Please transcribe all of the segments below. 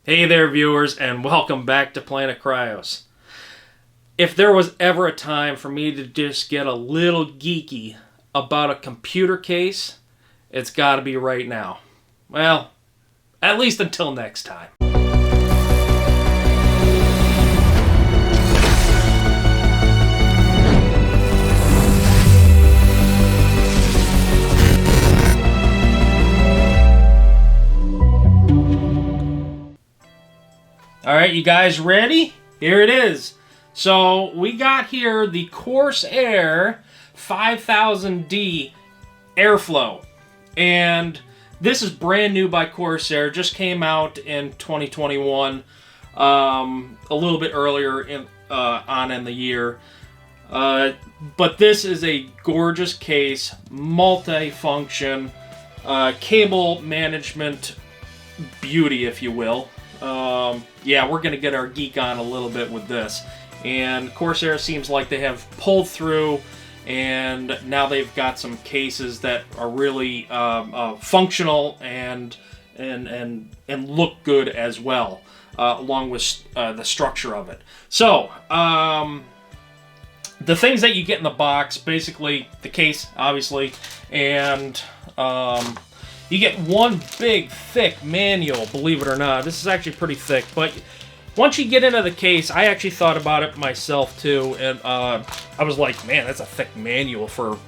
Hey there, viewers, and welcome back to Planet Cryos. If there was ever a time for me to just get a little geeky about a computer case, it's got to be right now. Well, at least until next time. Alright, you guys ready? Here it is. So, we got here the CORSAIR 5000D Airflow. And this is brand new by Corsair. Just came out in 2021. A little bit earlier in the year. But this is a gorgeous case, multi-function, cable management beauty, if you will. Yeah, we're going to get our geek on a little bit with this. And Corsair seems like they have pulled through, and now they've got some cases that are really functional and look good as well, along with the structure of it. So, the things that you get in the box, basically the case, obviously, and you get one big, thick manual, believe it or not. This is actually pretty thick, but once you get into the case, I actually thought about it myself too, and I was like, man, that's a thick manual for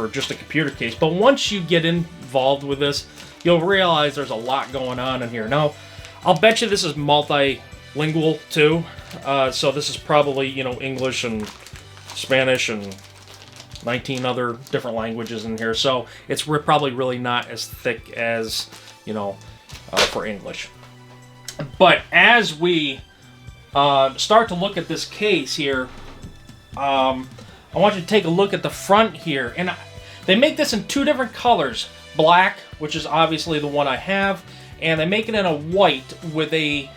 just a computer case. But once you get involved with this, you'll realize there's a lot going on in here. Now, I'll bet you this is multilingual too, so this is probably, English and Spanish and 19 other different languages in here, so it's probably really not as thick as, for English. But as we start to look at this case here, I want you to take a look at the front here, and they make this in two different colors: black, which is obviously the one I have, and they make it in a white with a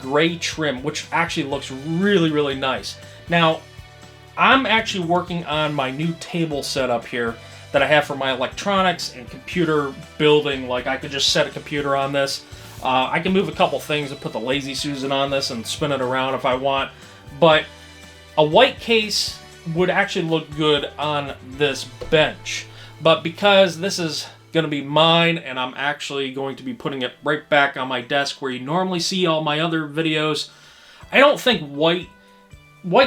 gray trim, which actually looks really, really nice. Now, I'm actually working on my new table setup here that I have for my electronics and computer building. Like, I could just set a computer on this. I can move a couple things and put the Lazy Susan on this and spin it around if I want. But a white case would actually look good on this bench. But because this is going to be mine, and I'm actually going to be putting it right back on my desk where you normally see all my other videos, I don't think white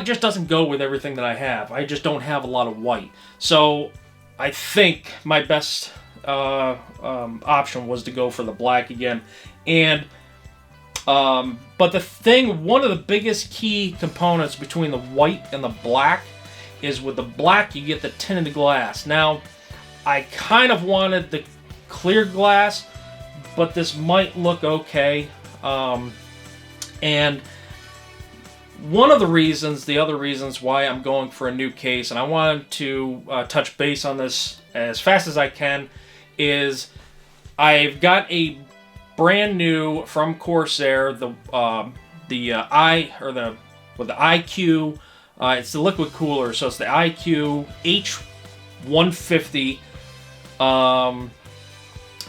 just doesn't go with everything that I have. I just don't have a lot of white. So I think my best option was to go for the black again. And but one of the biggest key components between the white and the black is with the black you get the tinted glass. Now, I kind of wanted the clear glass, but this might look okay. And one of the other reasons why I'm going for a new case, and I wanted to touch base on this as fast as I can, is I've got a brand new from Corsair, the IQ. It's the liquid cooler, so it's the IQ H150,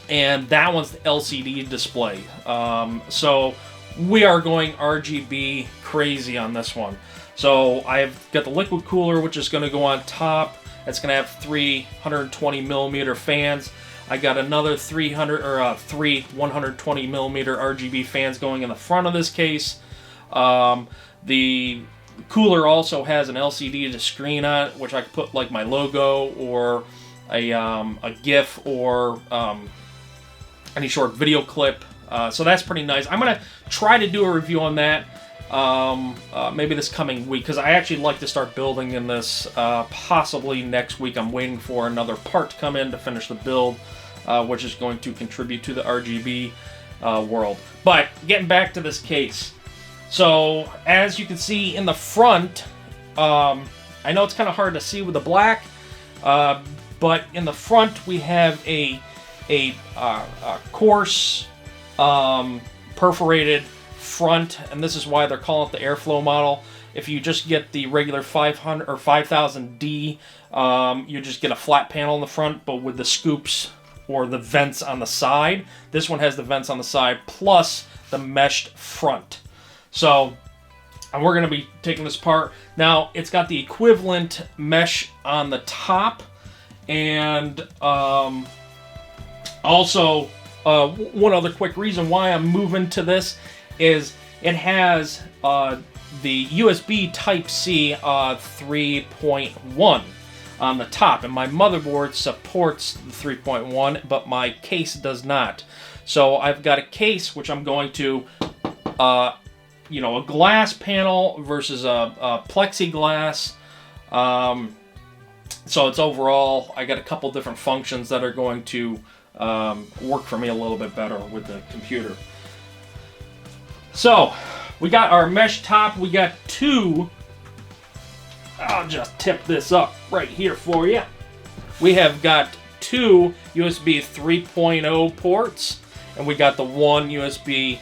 and that one's the LCD display. So we are going RGB crazy on this one. So I've got the liquid cooler, which is going to go on top. It's going to have 320 millimeter fans. I got another three 120 millimeter RGB fans going in the front of this case. The cooler also has an LCD screen on it, which I could put like my logo or a GIF or any short video clip. So that's pretty nice. I'm going to try to do a review on that maybe this coming week, because I actually like to start building in this possibly next week. I'm waiting for another part to come in to finish the build, which is going to contribute to the RGB world. But getting back to this case. So as you can see in the front, I know it's kind of hard to see with the black, but in the front we have a coarse perforated front, and this is why they're calling it the airflow model. If you just get the regular 500 or 5000D, you just get a flat panel in the front, but with the scoops or the vents on the side. This one has the vents on the side plus the meshed front. So, and we're going to be taking this apart. Now, it's got the equivalent mesh on the top, and also one other quick reason why I'm moving to this is it has the USB Type-C 3.1 on the top, and my motherboard supports the 3.1, but my case does not. So I've got a case which I'm going to, a glass panel versus a plexiglass. So it's overall, I got a couple different functions that are going to work for me a little bit better with the computer. So we got our mesh top. We got two. I'll just tip this up right here for you. We have got two USB 3.0 ports, and we got the one USB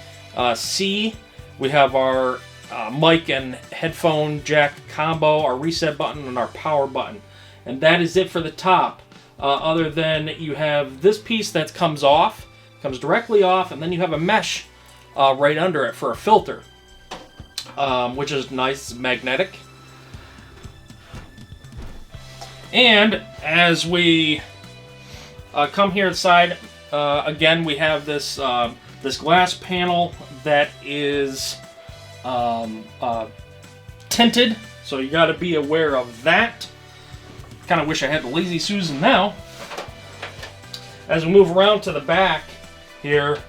C. We have our mic and headphone jack combo, our reset button, and our power button. And that is it for the top. Other than you have this piece that comes directly off, and then you have a mesh right under it for a filter, which is nice, magnetic. And as we come here inside, again we have this this glass panel that is tinted, so you got to be aware of that. Kind of wish I had the Lazy Susan now. As we move around to the back here,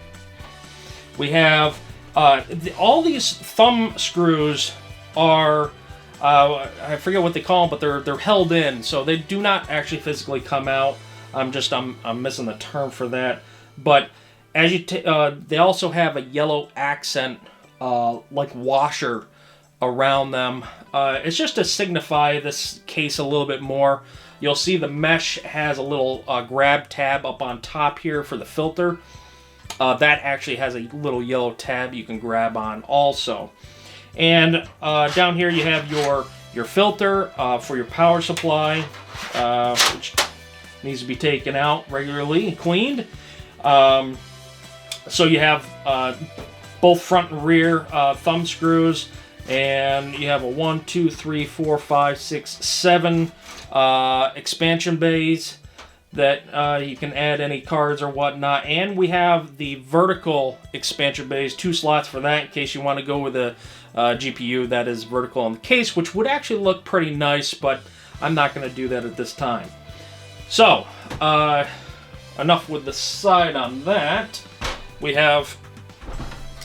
we have all these thumb screws are I forget what they call them, but they're held in, so they do not actually physically come out. I'm missing the term for that. But as you they also have a yellow accent like washer around them. It's just to signify this case a little bit more. You'll see the mesh has a little grab tab up on top here for the filter. That actually has a little yellow tab you can grab on also. And down here you have your filter for your power supply, which needs to be taken out regularly and cleaned. So you have both front and rear thumb screws, and you have a 1, 2, 3, 4, 5, 6, 7 expansion bays that you can add any cards or whatnot. And we have the vertical expansion bays, 2 slots for that in case you want to go with a GPU that is vertical on the case, which would actually look pretty nice, but I'm not going to do that at this time. So, enough with the side on that. We have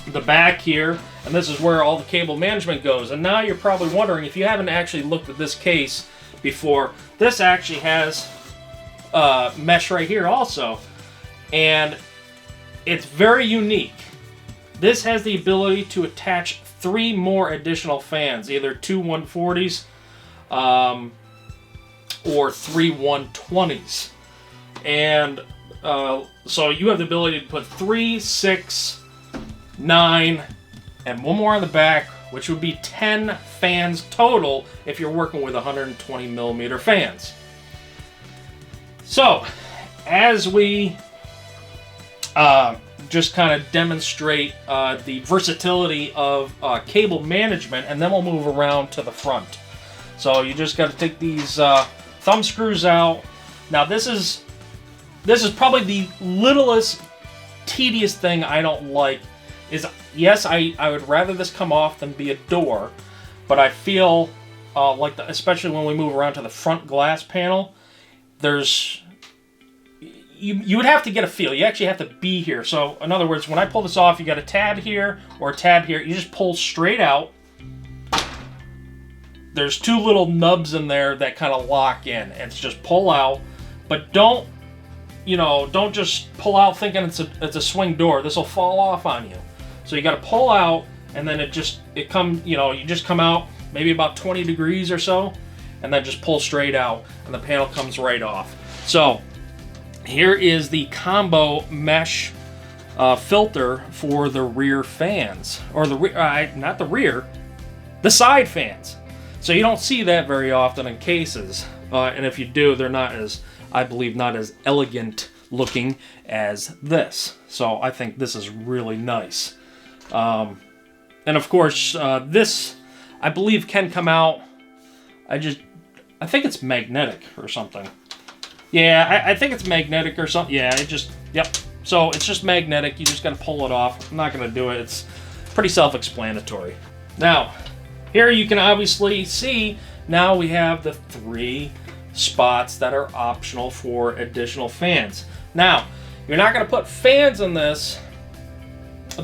the back here, and this is where all the cable management goes. And now you're probably wondering, if you haven't actually looked at this case before, this actually has mesh right here also, and it's very unique. This has the ability to attach 3 more additional fans, either 2 140s or 3 120s. And so you have the ability to put 3, 6, 9, and 1 more on the back, which would be 10 fans total if you're working with 120 millimeter fans. So, as we just kind of demonstrate the versatility of cable management, and then we'll move around to the front. So you just got to take these thumb screws out. Now this is probably the littlest tedious thing I don't like. Is, yes, I would rather this come off than be a door, but I feel like, especially when we move around to the front glass panel, you would have to get a feel. You actually have to be here. So, in other words, when I pull this off, you got a tab here or a tab here. You just pull straight out. There's 2 little nubs in there that kind of lock in. And it's just pull out. But don't just pull out thinking it's a swing door. This will fall off on you. So you got to pull out, and then you just come out maybe about 20 degrees or so, and then just pull straight out, and the panel comes right off. So here is the combo mesh filter for the rear fans, or not the rear, the side fans. So you don't see that very often in cases, and if you do, they're not as, I believe, not as elegant looking as this. So I think this is really nice. And of course, this, I believe, can come out. I think it's magnetic or something. Yeah, I think it's magnetic or something. Yeah, yep. So it's just magnetic. You just got to pull it off. I'm not going to do it. It's pretty self-explanatory. Now, here you can obviously see, now we have the 3 spots that are optional for additional fans. Now, you're not going to put fans in this.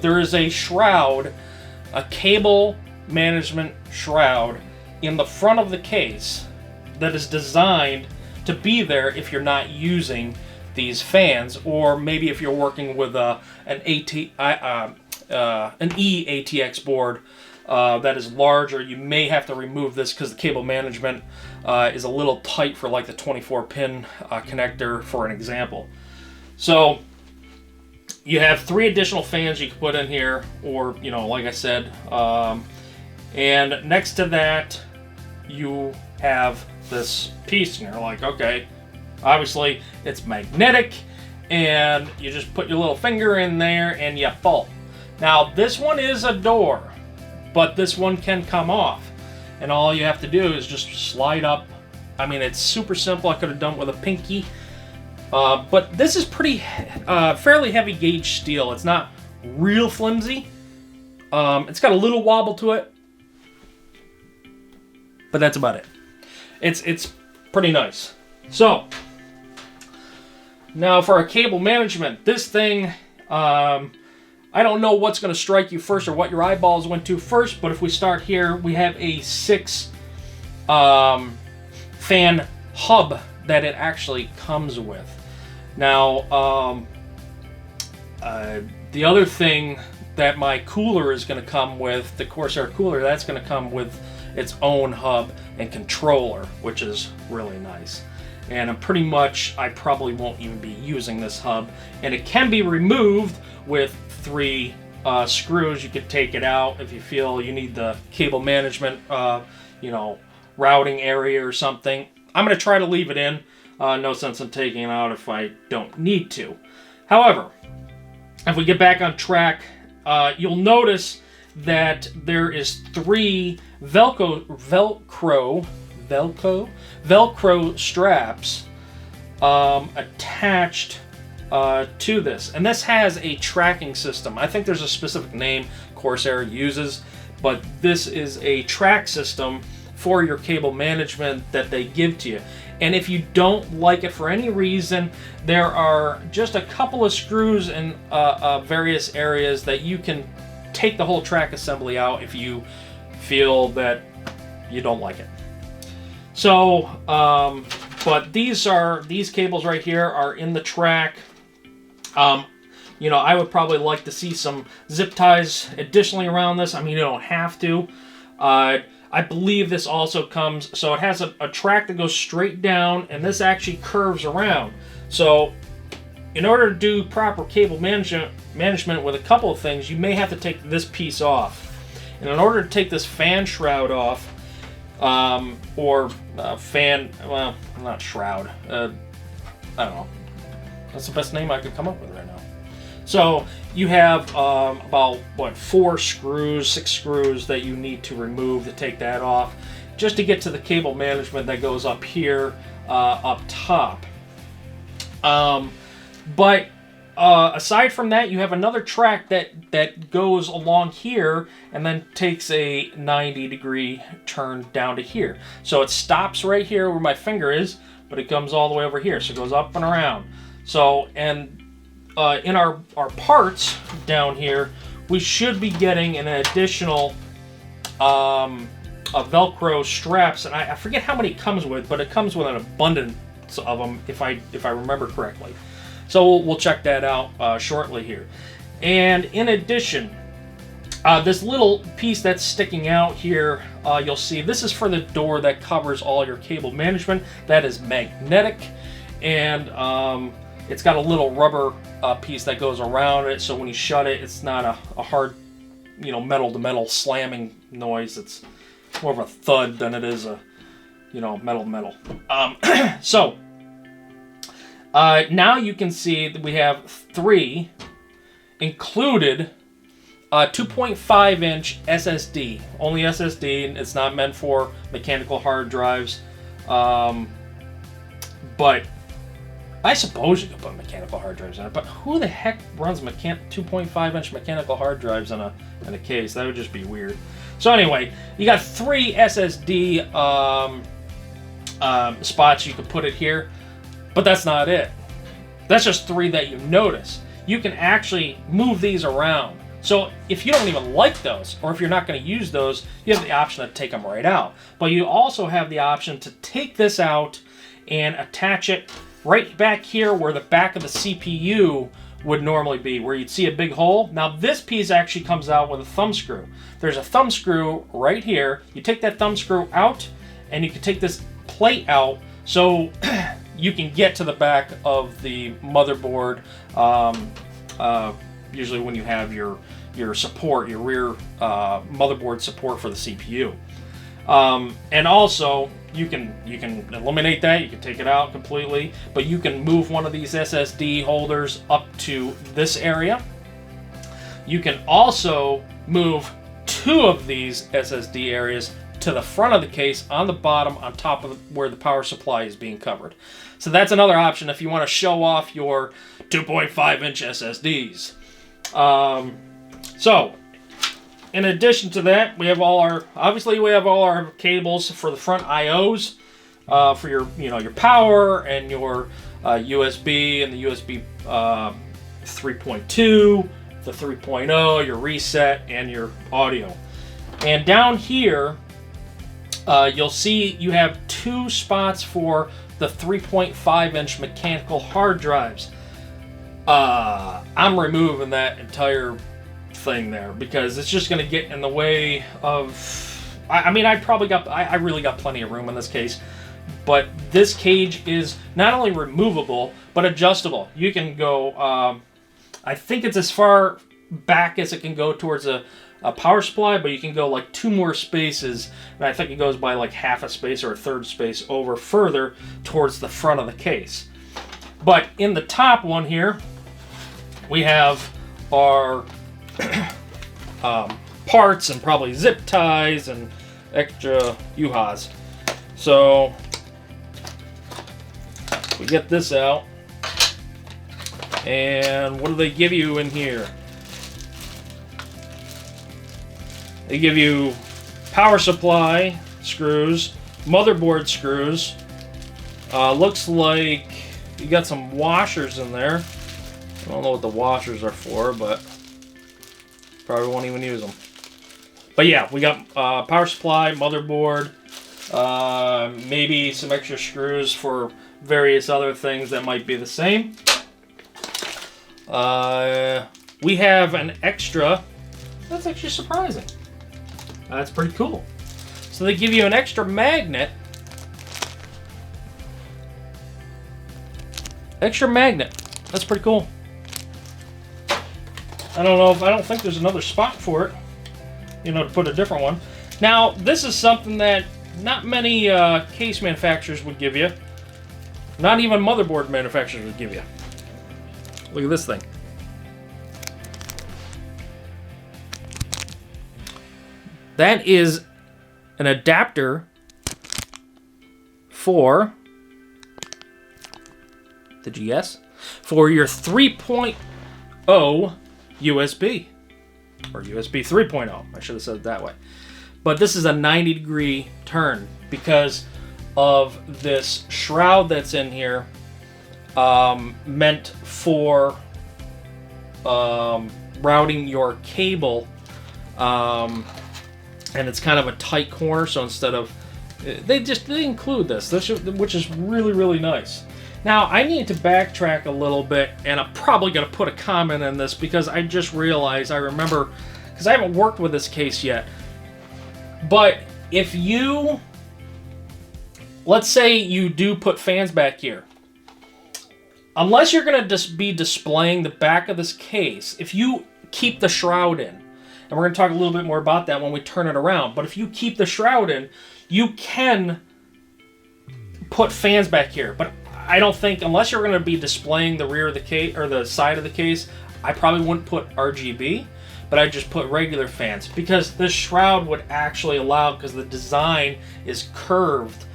There is a shroud, a cable management shroud in the front of the case that is designed to be there if you're not using these fans, or maybe if you're working with an eATX board that is larger, you may have to remove this because the cable management is a little tight for like the 24-pin connector, for an example. So you have 3 additional fans you can put in here, or, you know, like I said, and next to that you have this piece, and you're like, okay, obviously it's magnetic, and you just put your little finger in there and you pull. Now this one is a door, but this one can come off, and all you have to do is just slide up. I mean, it's super simple. I could have done it with a pinky, but this is pretty fairly heavy gauge steel. It's not real flimsy. It's got a little wobble to it, but that's about it. It's pretty nice. So now for our cable management, this thing, I don't know what's going to strike you first or what your eyeballs went to first, but if we start here, we have a 6 fan hub that it actually comes with. Now, the other thing that my cooler is going to come with, the Corsair cooler, that's going to come with its own hub and controller, which is really nice. And I probably won't even be using this hub, and it can be removed with 3 screws. You could take it out if you feel you need the cable management, routing area or something. I'm going to try to leave it in. No sense in taking it out if I don't need to. However, if we get back on track, you'll notice that there is 3 Velcro straps attached to this, and this has a tracking system. I think there's a specific name Corsair uses, but this is a track system for your cable management that they give to you. And if you don't like it for any reason, there are just a couple of screws in various areas that you can take the whole track assembly out if you feel that you don't like it. So, but these cables right here are in the track. I would probably like to see some zip ties additionally around this. I mean, you don't have to. I believe this also comes, so it has a track that goes straight down, and this actually curves around. So in order to do proper cable management with a couple of things, you may have to take this piece off. And in order to take this fan shroud off, well, not shroud, I don't know. That's the best name I could come up with right now. So you have about 6 screws that you need to remove to take that off, just to get to the cable management that goes up here, up top. But aside from that, you have another track that goes along here and then takes a 90-degree turn down to here. So it stops right here where my finger is, but it comes all the way over here. So it goes up and around. So, and in our parts down here, we should be getting an additional Velcro straps, and I forget how many it comes with, but it comes with an abundance of them if I remember correctly. So we'll check that out shortly here. And in addition, this little piece that's sticking out here, you'll see this is for the door that covers all your cable management. That is magnetic, and it's got a little rubber piece that goes around it, so when you shut it, it's not a hard, metal to metal slamming noise. It's more of a thud than it is a, metal to metal. So Now you can see that we have 3 included 2.5-inch SSD. Only SSD. It's not meant for mechanical hard drives. But I suppose you could put mechanical hard drives in it. But who the heck runs 2.5-inch mechanical hard drives in a case? That would just be weird. So anyway, you got 3 SSD spots you could put it here. But that's not it. That's just 3 that you notice. You can actually move these around. So if you don't even like those, or if you're not going to use those, you have the option to take them right out. But you also have the option to take this out and attach it right back here where the back of the CPU would normally be, where you'd see a big hole. Now this piece actually comes out with a thumb screw. There's a thumb screw right here. You take that thumb screw out, and you can take this plate out, so you can get to the back of the motherboard. Usually when you have your support, your rear motherboard support for the CPU. And also you can eliminate that. You can take it out completely, but you can move one of these SSD holders up to this area. You can also move 2 of these SSD areas to the front of the case, on the bottom, on top of where the power supply is being covered. So that's another option if you want to show off your 2.5-inch SSDs. So, in addition to that, we have all our cables for the front IOs, for your power and your USB and the USB 3.2, the 3.0, your reset, and your audio. And down here, you'll see you have 2 spots for the 3.5-inch mechanical hard drives. I'm removing that entire thing there because it's just going to get in the way of. I really got plenty of room in this case, but this cage is not only removable but adjustable. You can go. I think it's as far back as it can go towards a power supply, but you can go like 2 more spaces, and I think it goes by like half a space or a third space over further towards the front of the case. But in the top one here, we have our parts and probably zip ties and extra U-Haws. So we get this out, and what do they give you in here? They give you power supply screws, motherboard screws. Looks like you got some washers in there. I don't know what the washers are for, but probably won't even use them. But yeah, we got power supply, motherboard, maybe some extra screws for various other things that might be the same. We have an extra. That's actually surprising. That's pretty cool. So they give you an extra magnet. That's pretty cool. I don't think there's another spot for it, to put a different one. Now, this is something that not many case manufacturers would give you. Not even motherboard manufacturers would give you. Look at this thing. That is an adapter for, did you guess? For your 3.0 USB. Or USB 3.0. I should have said it that way. But this is a 90-degree turn because of this shroud that's in here, meant for routing your cable. And it's kind of a tight corner, so instead of they include this, which is really, really nice. Now I need to backtrack a little bit, and I'm probably going to put a comment in this because I just realized, I remember, because I haven't worked with this case yet, but if you, let's say you do put fans back here, unless you're going to be displaying the back of this case, if you keep the shroud in, and we're going to talk a little bit more about that when we turn it around. But if you keep the shroud in, you can put fans back here. But I don't think, unless you're going to be displaying the rear of the case or the side of the case, I probably wouldn't put RGB, but I'd just put regular fans, because this shroud would actually allow, because the design is curved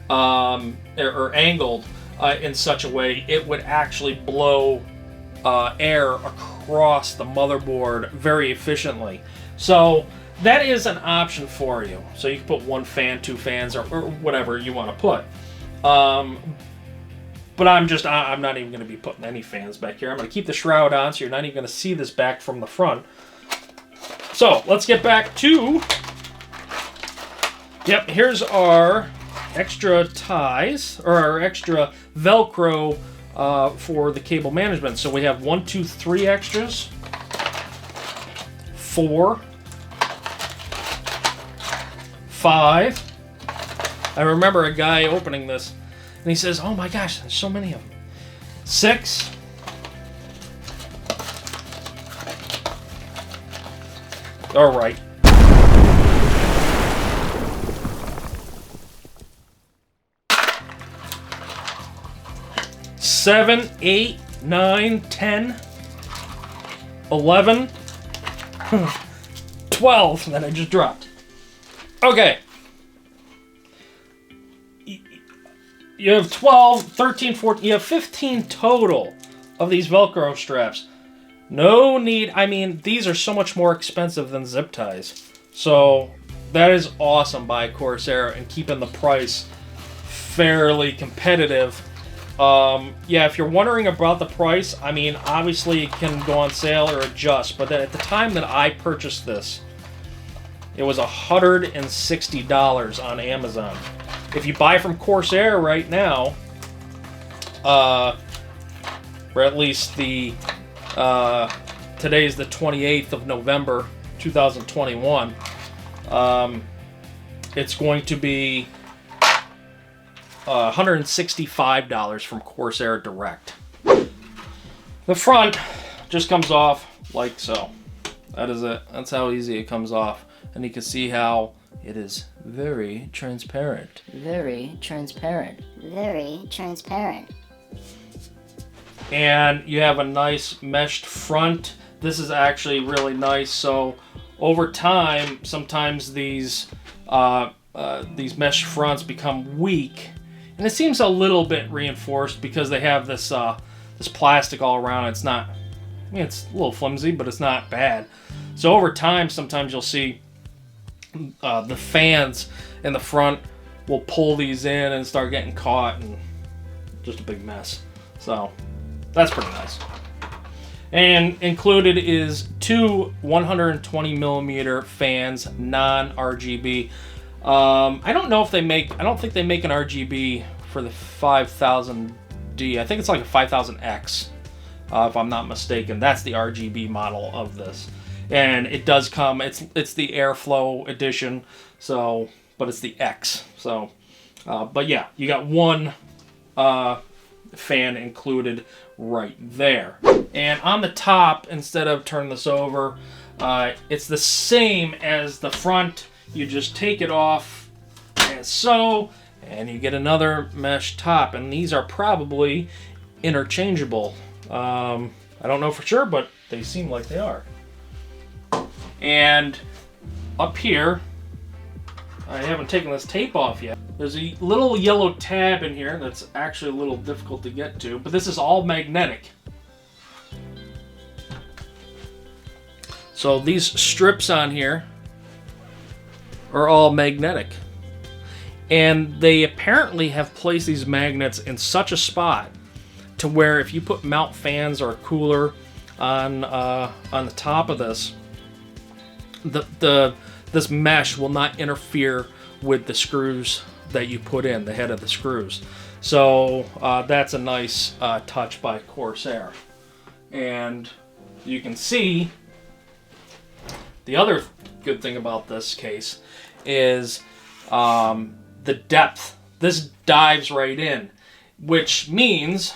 or angled in such a way, it would actually blow air across the motherboard very efficiently. So that is an option for you. So you can put one fan, two fans, or whatever you want to put. But I'm not even going to be putting any fans back here. I'm going to keep the shroud on, so you're not even going to see this back from the front. So let's get back to, yep, here's our extra ties, or our extra Velcro for the cable management. So we have 1, 2, 3 extras, 4, 5. I remember a guy opening this, and he says, "Oh my gosh, there's so many of them." 6. All right. 7, 8, 9, 10, 11, 12 that I just dropped. Okay. You have 12, 13, 14, you have 15 total of these Velcro straps. No need, I mean, these are so much more expensive than zip ties. So that is awesome by Corsair, and keeping the price fairly competitive. Yeah, if you're wondering about the price, I mean, obviously it can go on sale or adjust, but at the time that I purchased this, it was $160 on Amazon. If you buy from Corsair right now, or at least the today's the 28th of November 2021, it's going to be $165 from Corsair Direct. The front just comes off like so. That is it. That's how easy it comes off. And you can see how it is very transparent. Very transparent. Very transparent. And you have a nice meshed front. This is actually really nice. So over time, sometimes these mesh fronts become weak, and it seems a little bit reinforced because they have this this plastic all around. It's not, I mean, it's a little flimsy, but it's not bad. So over time, sometimes you'll see the fans in the front will pull these in and start getting caught, and just a big mess. So that's pretty nice. And included is 2 120mm fans, non-RGB. I don't know if they make, I don't think they make an RGB for the 5000D. I think it's like a 5000X, if I'm not mistaken. That's the RGB model of this. And it does come, it's the Airflow edition, so, but it's the X. So, but yeah, you got one fan included right there. And on the top, instead of turn this over, it's the same as the front. You just take it off as so, and you get another mesh top. And these are probably interchangeable. I don't know for sure, but they seem like they are. And up here, I haven't taken this tape off yet. There's a little yellow tab in here that's actually a little difficult to get to, but this is all magnetic. So these strips on here are all magnetic. And they apparently have placed these magnets in such a spot to where if you put mount fans or a cooler on the top of this, this mesh will not interfere with the screws that you put in, the head of the screws. So that's a nice touch by Corsair. And you can see the other good thing about this case is the depth. This dives right in, which means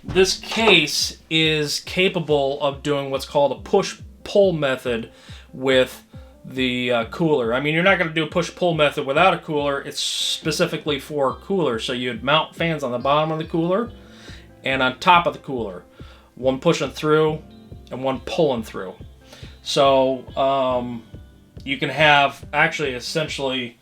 this case is capable of doing what's called a push-pull method with cooler. I mean, you're not going to do a push-pull method without a cooler. It's specifically for a cooler. So you'd mount fans on the bottom of the cooler and on top of the cooler. One pushing through and one pulling through. So you can have actually essentially,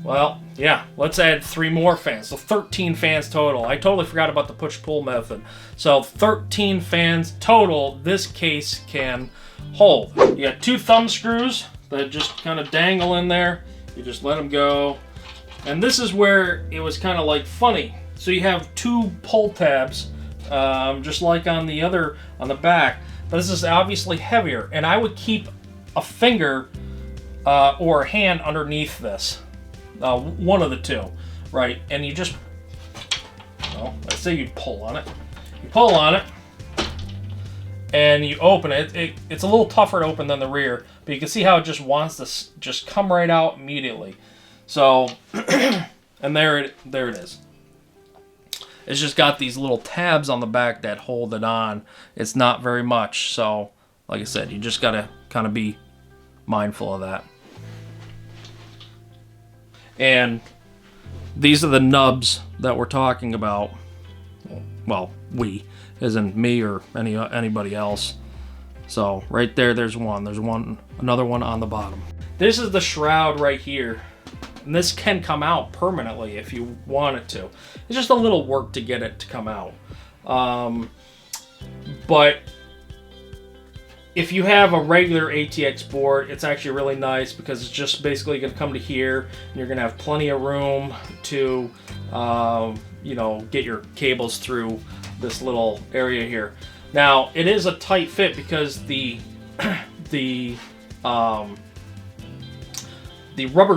well, yeah, let's add 3 more fans. So 13 fans total. I totally forgot about the push-pull method. So 13 fans total this case can hold. You got 2 thumb screws that just kind of dangle in there. You just let them go. And this is where it was kind of like funny. So you have 2 pull tabs, just like on the back. But this is obviously heavier. And I would keep a finger or a hand underneath this. One of the 2, right? And you just, well, let's say you pull on it. You pull on it, and you open it. It's a little tougher to open than the rear, but you can see how it just wants to just come right out immediately. So, and there it is. It's just got these little tabs on the back that hold it on. It's not very much, so like I said, you just gotta kind of be mindful of that. And these are the nubs that we're talking about. Well, we, as in me or anybody else. So right there, there's one. There's another one on the bottom. This is the shroud right here. And this can come out permanently if you want it to. It's just a little work to get it to come out. But if you have a regular ATX board, it's actually really nice because it's just basically going to come to here, and you're going to have plenty of room to, get your cables through this little area here. Now, it is a tight fit because the rubber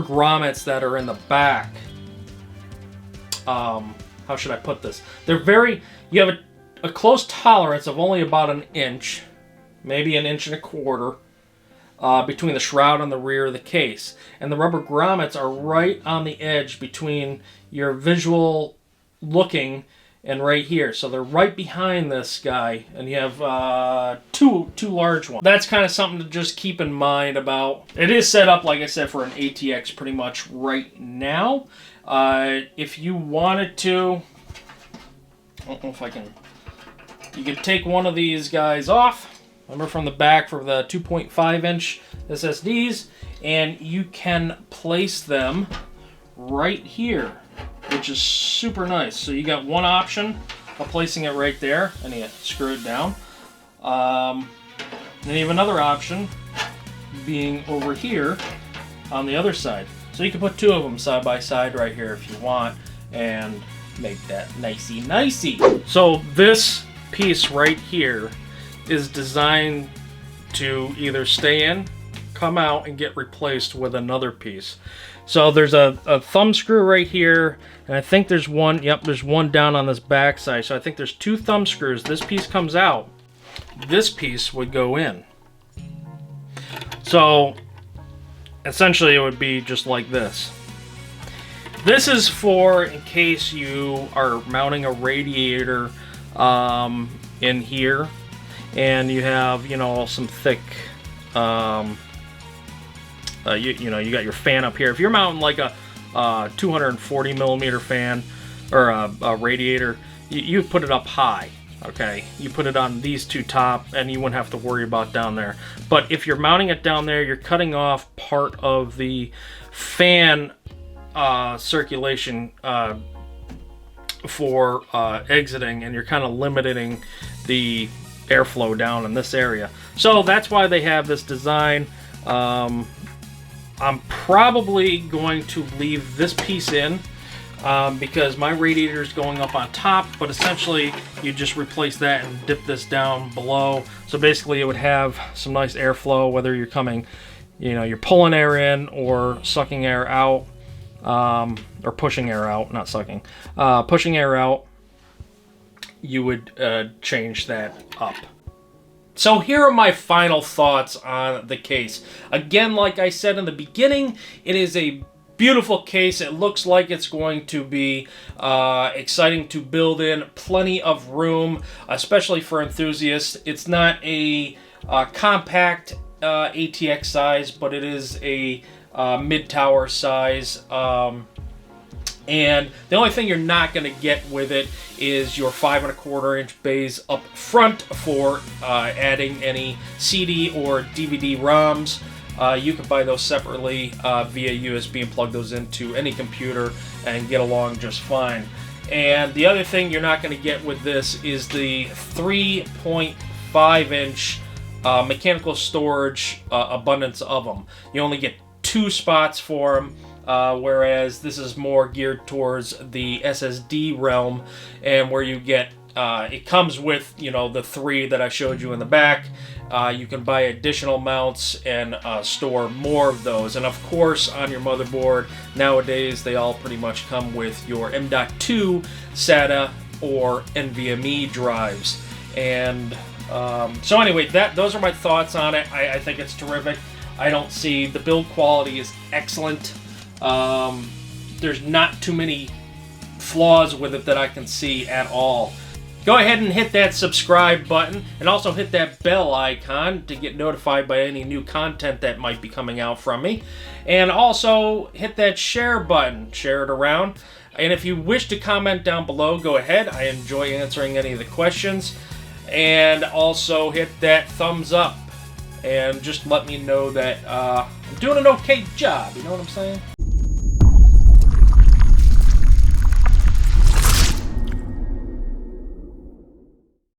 grommets that are in the back, how should I put this? You have a close tolerance of only about 1 inch. Maybe 1.25 inches between the shroud and the rear of the case. And the rubber grommets are right on the edge between your visual looking and right here. So they're right behind this guy, and you have two large ones. That's kind of something to just keep in mind about. It is set up, like I said, for an ATX pretty much right now. If you wanted to, I don't know if I can, you could take one of these guys off. Remember, from the back for the 2.5 inch SSDs, and you can place them right here, which is super nice. So you got one option of placing it right there, and you screw it down. Then you have another option being over here on the other side. So you can put 2 of them side by side right here if you want, and make that nicey. So this piece right here is designed to either stay in, come out, and get replaced with another piece. So there's a thumb screw right here, and I think there's one, there's one down on this back side. So I think there's 2 thumb screws. This piece comes out. This piece would go in. So essentially it would be just like this. This is for in case you are mounting a radiator in here, and you have, some thick, you got your fan up here. If you're mounting like a 240 millimeter fan or a radiator, you put it up high, okay? You put it on these 2 top, and you wouldn't have to worry about down there. But if you're mounting it down there, you're cutting off part of the fan circulation for exiting, and you're kind of limiting the airflow down in this area. So that's why they have this design. I'm probably going to leave this piece in because my radiator is going up on top, but essentially you just replace that and dip this down below. So basically it would have some nice airflow, whether you're coming, you're pulling air in or sucking air out, or pushing air out, not sucking, pushing air out. You would change that up. So here are my final thoughts on the case. Again, like I said in the beginning, it is a beautiful case. It looks like it's going to be exciting to build in. Plenty of room, especially for enthusiasts. It's not a compact ATX size, but it is a mid-tower size. And the only thing you're not going to get with it is your 5 1/4 inch bays up front for adding any CD or DVD ROMs. You can buy those separately via USB and plug those into any computer and get along just fine. And the other thing you're not going to get with this is the 3.5 inch mechanical storage abundance of them. You only get 2 spots for them. Whereas this is more geared towards the SSD realm, and where you get it comes with, you know, the 3 that I showed you in the back. You can buy additional mounts and store more of those. And of course, on your motherboard nowadays, they all pretty much come with your M.2 SATA or NVMe drives. And so anyway, those are my thoughts on it. I think it's terrific. I don't see the build quality is excellent. There's not too many flaws with it that I can see at all. Go ahead and hit that subscribe button, and also hit that bell icon to get notified by any new content that might be coming out from me. And also hit that share button, share it around. And if you wish to comment down below, go ahead. I enjoy answering any of the questions. And also hit that thumbs up, and just let me know that I'm doing an okay job, you know what I'm saying?